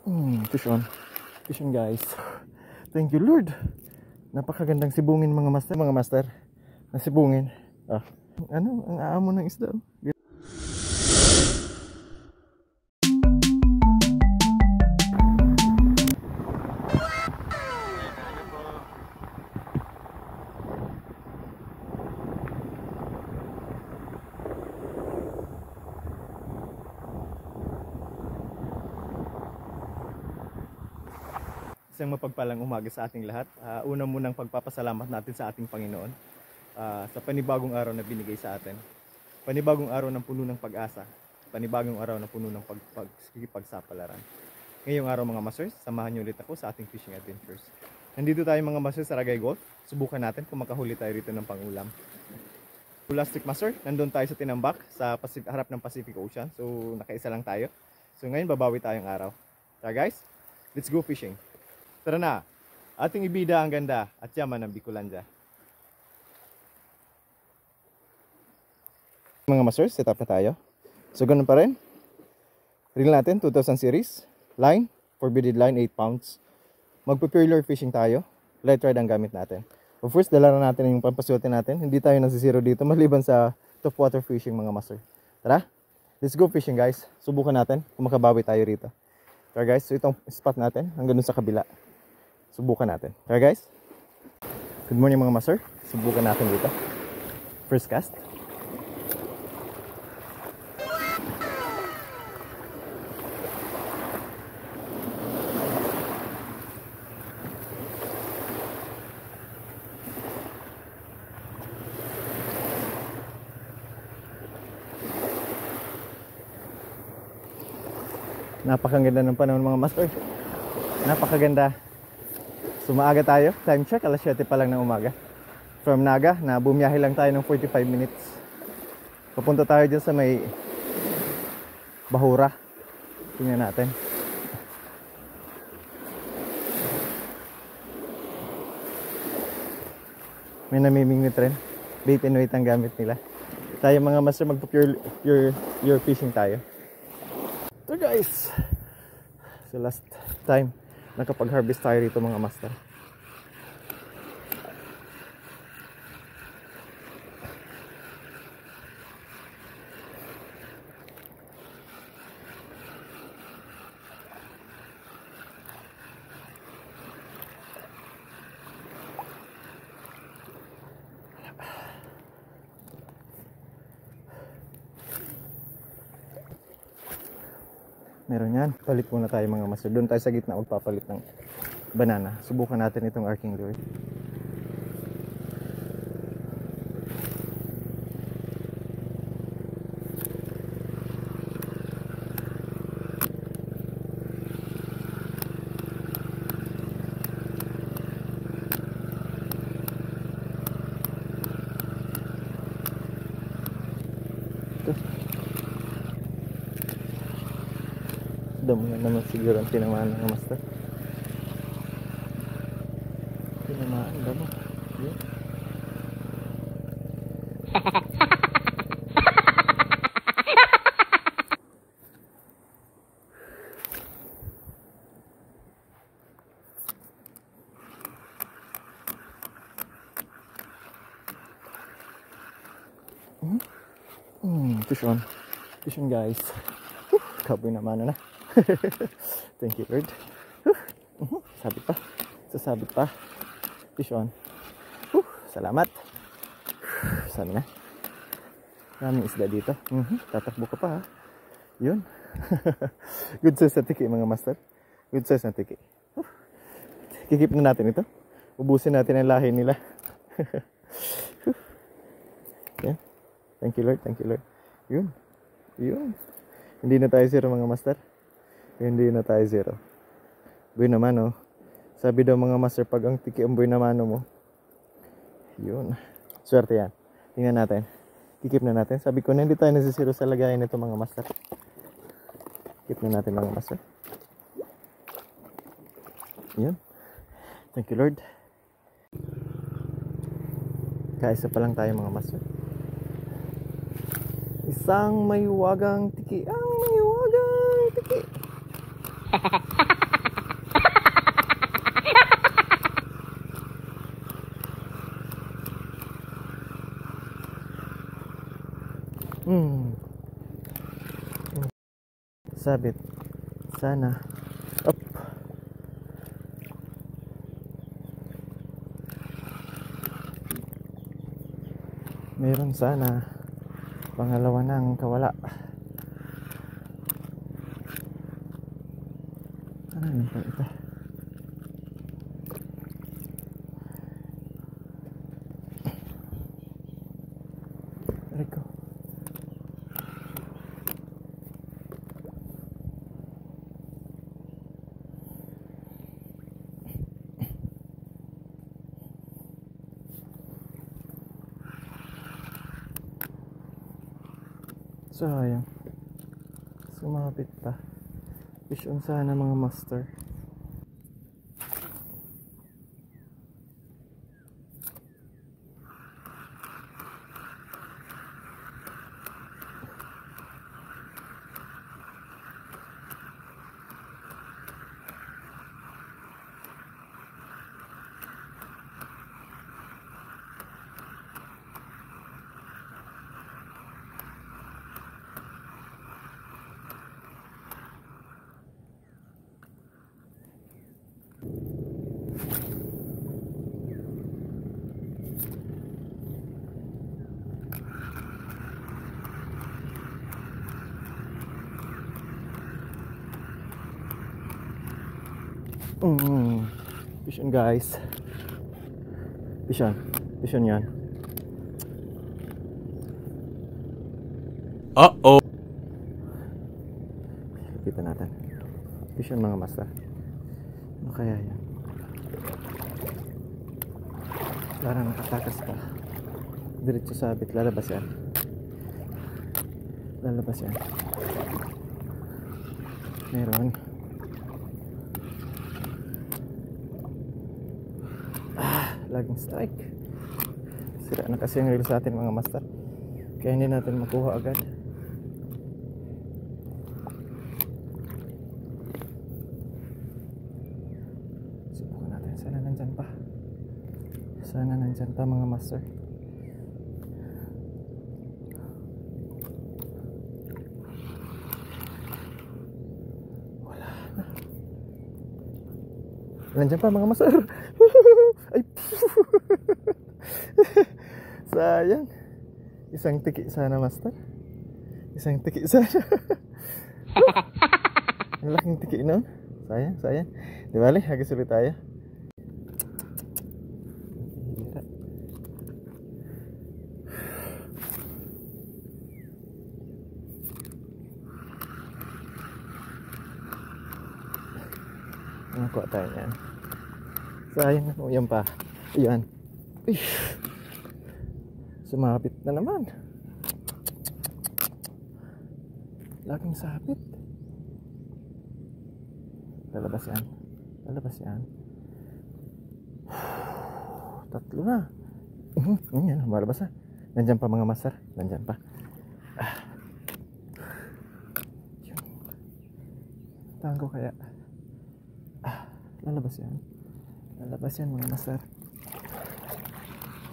Fish on. Fish on, guys. Thank you, Lord. Napakagandang sibungin mga master. Nasibungin. Ano? Ang aamo ng isda. Isang mapagpalang umaga sa ating lahat. Una munang pagpapasalamat natin sa ating Panginoon sa panibagong araw na binigay sa atin. Panibagong araw ng puno ng pag-asa. Panibagong araw na puno ng pagsapalaran. Ngayong araw mga masters, samahan niyo ulit ako sa ating fishing adventures. Nandito tayo mga masters sa Ragay Golf. Subukan natin kung makahuli tayo rito ng pangulam. Last week master, nandun tayo sa Tinambak sa harap ng Pacific Ocean. So nakaisa lang tayo. So ngayon babawi tayong araw. Tara guys, let's go fishing. Tara na, ating ibida ang ganda at yaman ng Bicolandia. Mga masters, set up na tayo. So ganun pa rin. Reel natin, 2000 series. Line, forbidden line, 8 pounds. Magpa-pure lure fishing tayo. Light rod ang gamit natin. Of course, dala na natin yung pampaswerte natin. Hindi tayo nasisiro dito, maliban sa top water fishing mga master. Tara, let's go fishing guys. Subukan natin kung makabawi tayo rito. Tara guys, so itong spot natin hanggang dun sa kabila. Subukan natin. Tara guys. Good morning mga master. Subukan natin dito. First cast. Napakaganda ng panahon mga master. Napakaganda. Sumaaga tayo, time check, alas 7 pa lang ng umaga. From Naga, na bumiyahe lang tayo ng 45 minutes. Papunta tayo dyan sa may Bahura. Tingnan natin. May namimingwit rin. Bait and weight ang gamit nila. Tayo mga master, magpa-pure fishing tayo. So guys, so last time nakapag-harvest tayo rito mga master. Meron yan. Palit muna tayo mga master. Doon tayo sa gitna magpapalit ng banana. Subukan natin itong arcing lure. Damo na naman siguro ang tinamaan ng master. Tinamaan, damo. Yeah. Fish on. Fish on guys. Kaboy naman na. Thank you Lord. Sabit pa. Sasabit pa. Fish on. Salamat. Sabi na. Maraming isda dito. Tatakbo ka pa ha. Yun. Good size na tiki mga master. Good size na tiki. Kikip na natin ito. Ubusin natin ang lahi nila. Yeah. Thank you Lord. Thank you Lord. Yun. Yun. Hindi na tayo zero mga master. Hindi na tayo zero. Boy naman oh. Sabi daw mga master, pag ang tiki ang boy naman mo. Yun. Swerte yan. Tingnan natin. Kikip na natin. Sabi ko na hindi tayo nasisiro sa lagayan nito mga master. Kikip na natin mga master. Yun. Thank you Lord. Kaisa pa lang tayo mga master. Isang may wagang tiki. Ang may wagang tiki. sinasabit. Sana. Up. Meron sana. Pangalawa nang kawala. Ano yun pa ito? Rico. Sayang. Sumabit pa. Fish on sana mga master. Fish on guys. Fish on. Fish on yan. Uh-oh. Kita natin. Fish on mga master. Ano kaya yan? Parang nakatakas pa. Diretso sabit. Lalabas yan. Lalabas yan. Meron. Laging strike. Sira na kasi yung reel sa atin mga master. Kaya hindi natin makuha agad. Subukan natin. Sana nandyan pa. Sana nandyan pa mga master. Wala na. Nandyan pa mga master. Ay, sayang. Isang tiki sana master. Isang tiki sana. Ang laking tiki nun. Sayang, sayang. Di bali, agad ulit tayo. Nakuha tayo yan. Sayang, yan pa. Ayan. Sumabit na naman. Laging sabit. Lalabas yan. Lalabas yan. Tatlo na. Yan, malabas na. Nandyan pa mga master. Nandyan pa. Tango kaya. Lalabas yan. Lalabas yan mga master.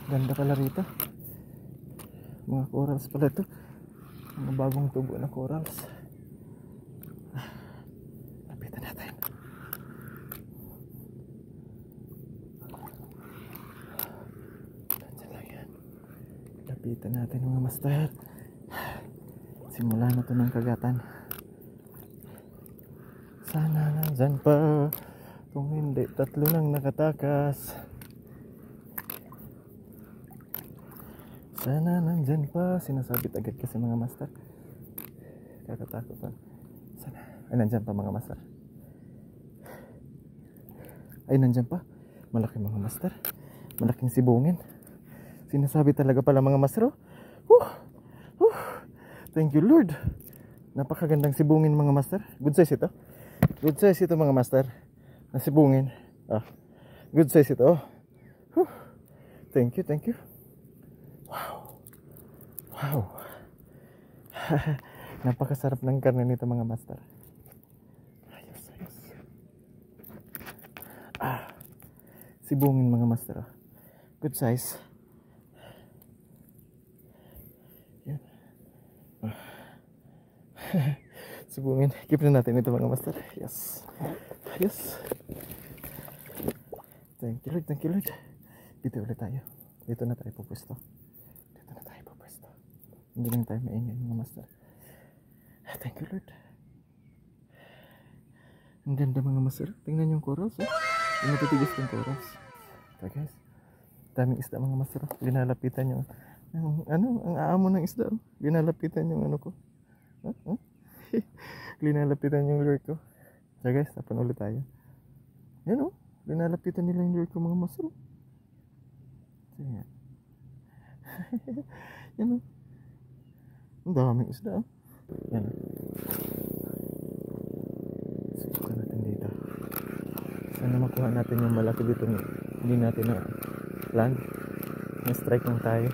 Ganda pala rito. Mga corals pala ito. Mga bagong tubo na corals. Lapitan natin. Nandiyan lang yan. Lapitan natin mga master. Simula na ito ng kagatan. Sana nandyan pa. Kung hindi, tatlo nang nakatakas. Sana nandyan pa. Sinasabit agad kasi mga master. Kakatakot pa. Sana. Ay, nandyan pa mga master. Ay, nandyan pa. Malaking mga master. Malaking sibungin. Sinasabi talaga pala mga master. Thank you Lord. Napakagandang sibungin mga master. Good size ito. Good size ito mga master. Nasibungin. Good size ito. Thank you, thank you. Wow. Wow. Napakasarap ng karne nito mga master. Ayos, ayos. Sibungin mga master. Good size. Yan. Subungin. Keep na natin ito mga master. Yes. Yes. Thank you Lord. Thank you Lord. Dito ulit tayo. Dito na tayo pupwesto. Dito na tayo pupwesto. Hindi lang tayo maingay mga master. Thank you Lord. Ang ganda mga master. Tingnan yung chorus. Yung matitigas yung chorus. So guys. Daming isda mga master. Linalapitan yung ang aamo ng isda. Linalapitan yung ano ko. Linalapitan yung lure ko. So guys, tapan ulit tayo. Yan linalapitan nila yung lure ko mga master. So yan. Yan ang daming isda. Yan. Subukan natin dito. Sana makuha natin yung malaki dito. Hindi natin na land. Na-strike lang tayo.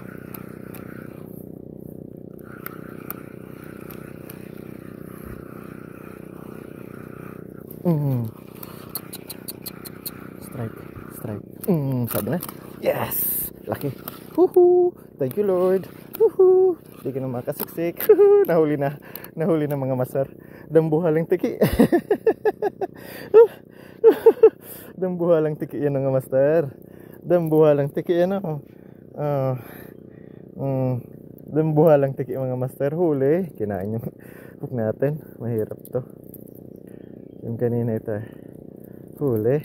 Strike. Sabi na. Yes! Laki. Woohoo! Thank you Lord. Woohoo! Hindi ka na makasiksik. Nahuli na mga master. Dambuhalang tiki. Dambuhalang tiki yan mga master. Dambuhalang tiki yan dambuhalang tiki mga master. Huli. Kinain yung hook natin. Mahirap to. Yung kanina ito huli.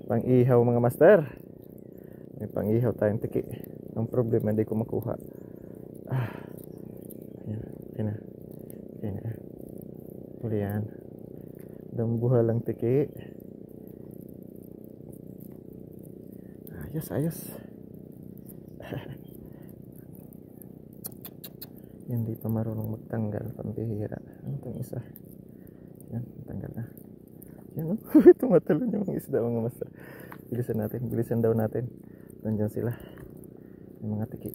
Pang-ihaw mga master. May pang-ihaw tayong tiki. Ang problema hindi ko makuha. Yan na. Huli yan. Dambuhalang tiki. Ayos. Hindi pa marunong magtanggal. Pambihira. Ano itong isa? Yan, tanggal na. Yan tumatalon yung mga isda mga master. Bilisan daw natin. Nandiyan sila. Yung mga tiki.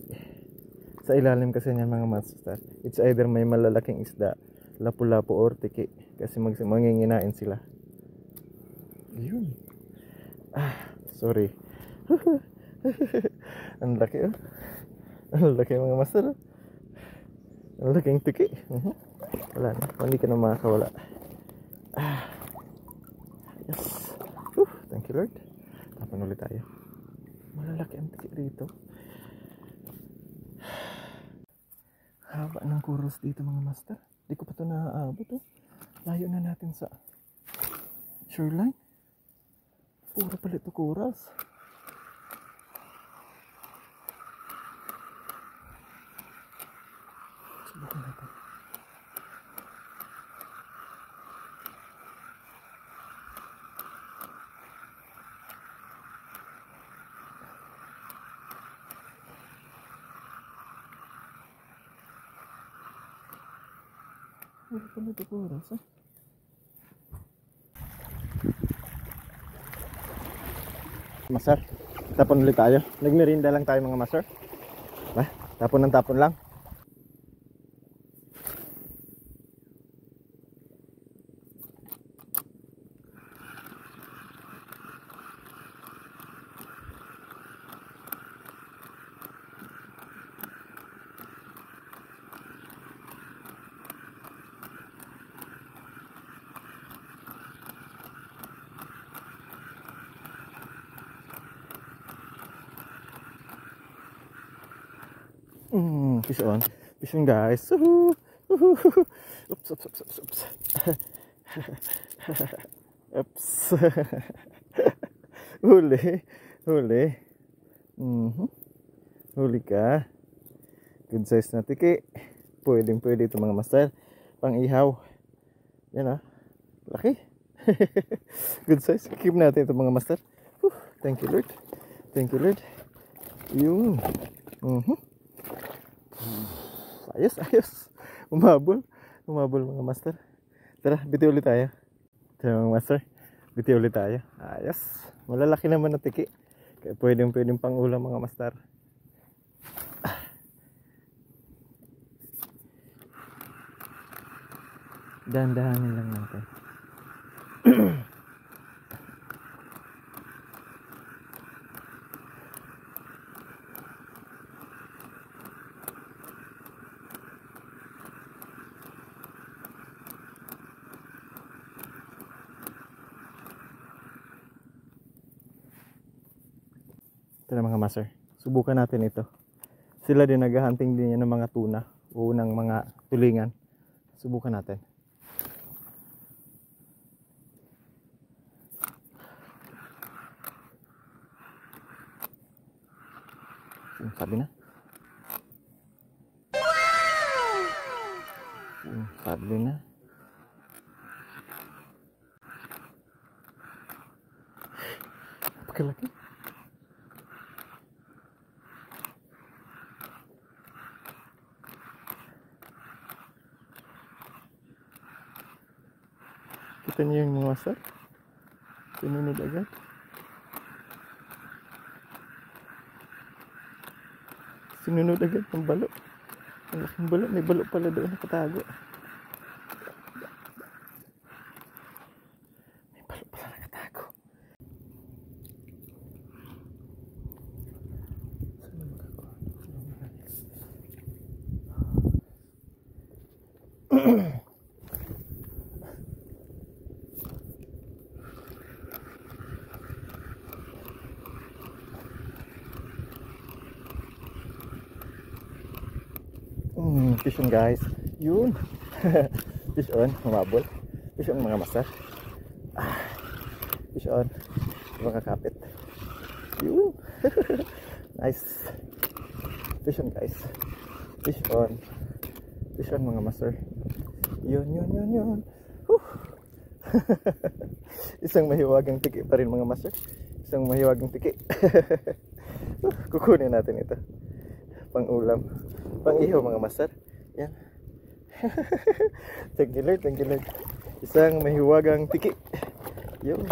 Sa ilalim kasi niyan mga master. It's either may malalaking isda, lapu-lapu or tiki. Kasi manginginain sila. Yun. Sorry. Ang laki Ang laki mga master. Ang laking tiki. Wala na. Hindi ka na makakawala. Yes. Thank you Lord. Tapan ulit tayo. Malalaki ang tiki rito. Haba ng chorus dito mga master. Hindi ko pa ito naaabot. Layo na natin sa shoreline. Puro pala ito chorus. Subukan natin. Puro pala ito chorus Master, tapon ulit tayo. Nagmerinda lang tayo mga master. Tapon lang. Fish on. Fishing guys. Oops. Oops. Huli. Huli ka. Good size na tiki. Pwede ito mga master. Pang ihaw. Yan laki. Good size. Keep natin ito mga master. Thank you Lord. Yun. Ayos. Umabol mga master. Tara, biti ulit tayo. Tara mga master. Biti ulit tayo. Ayos. Malalaki naman na tiki. Kaya pwedeng pang ulam mga master. Dahan-dahanin lang natin. Ito na mga master. Subukan natin ito. Sila din naghahunting din yan ng mga tuna o ng mga tulingan. Subukan natin. Sabi na. Sabi na. Napakalaki. Kita niyo yung mga master? Sinunod agad. Sinunod agad ng balo. Ang laking balo. May balo pala doon nakatago. May balo pala nakatago. Fish on guys. Yun. Fish on. Humabol. Fish on mga master. Fish on. Mga kapit. Yun. Nice. Fish on guys. Fish on. Fish on mga master. Yun. Isang mahiwagang tiki pa rin mga master. Isang mahiwagang tiki. Kukunin natin ito. Pang ulam. Pang ihaw mga master. Yan. Thank you Lord. Isang mahiwagang tiki. Yun.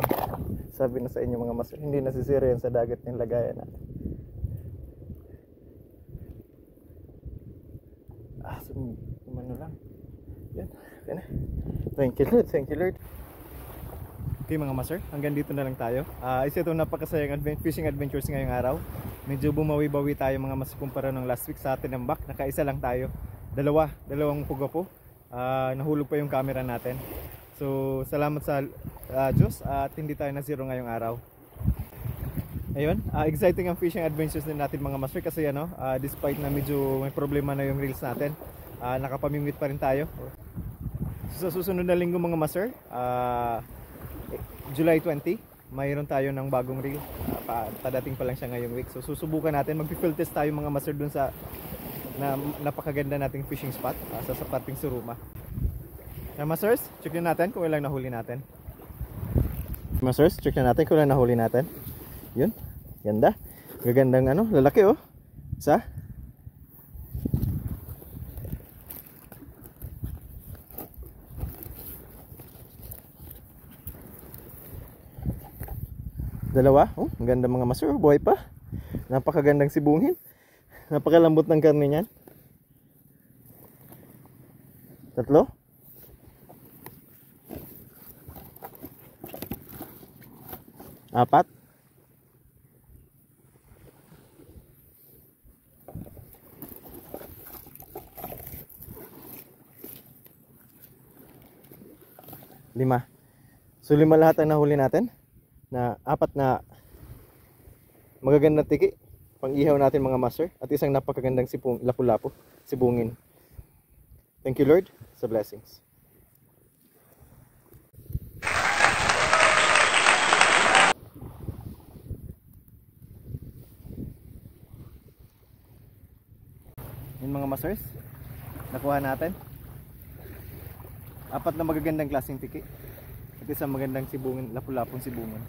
Sabi na sa inyo mga master, hindi nasisira yan sa dagat yung lagayan natin. Sumano lang. Yan. Okay na. Thank you Lord. Okay mga master, hanggang dito na lang tayo. Isa itong napakasayang fishing adventures ngayong araw. Medyo bumawi-bawi tayo mga master kumpara ng last week sa tinambak. Nakaisa lang tayo. Dalawang pugapo. Nahulog pa yung camera natin. So salamat sa Diyos at hindi tayo na zero ngayong araw. Ayun, exciting ang fishing adventures din natin mga master kasi despite na medyo may problema na yung reels natin, nakapamimit pa rin tayo. So, sa susunod na linggo mga master, July 20, mayroon tayo ng bagong reel. Padating pa lang siya ngayong week. So susubukan natin, mag-field test tayo mga master dun sa napakaganda nating fishing spot sa Sapating Suruma. Masters, check din natin kung ilang nahuli natin. Masters, check na natin kung ilang nahuli natin. Yun, ganda. Gagandang lalaki oh. Isa. Dalawa. Oh, ang ganda mga master. Buhay pa. Napakagandang sibungin. Napakalambot ng karne niyan. Tatlo. Apat. Lima. So 5 lahat ang nahuli natin. Na 4 na magagandang tiki pang ihaw natin mga master at isang napakagandang lapu-lapu sibungin. Thank you Lord sa blessings. Yun mga masters, nakuha natin 4 na magagandang klaseng tiki at isang magandang sibungin, lapu-lapong sibungin.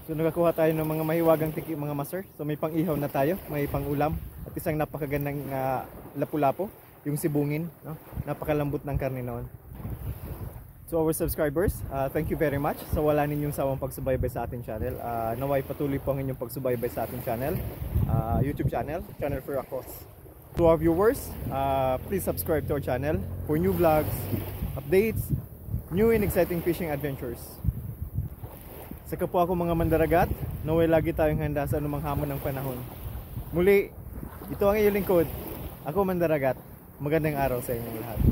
So nakakuha tayo ng mga mahiwagang tiki mga master. So may pang ihaw na tayo, may pang ulam at isang napakagandang lapu-lapo, yung sibungin, no? Napakalambot ng karne noon. So our subscribers, thank you very much sa wala ninyong sawang pagsubaybay sa ating channel. Naway patuloy po ang inyong pagsubaybay sa ating channel, YouTube channel, Channel for Akos. To our viewers, please subscribe to our channel for new vlogs, updates, new and exciting fishing adventures. Sa kapwa ko mga mandaragat, naway lagi tayong handa sa anumang hamon ng panahon. Muli, ito ang iyong lingkod. Ako mandaragat. Magandang araw sa inyong lahat.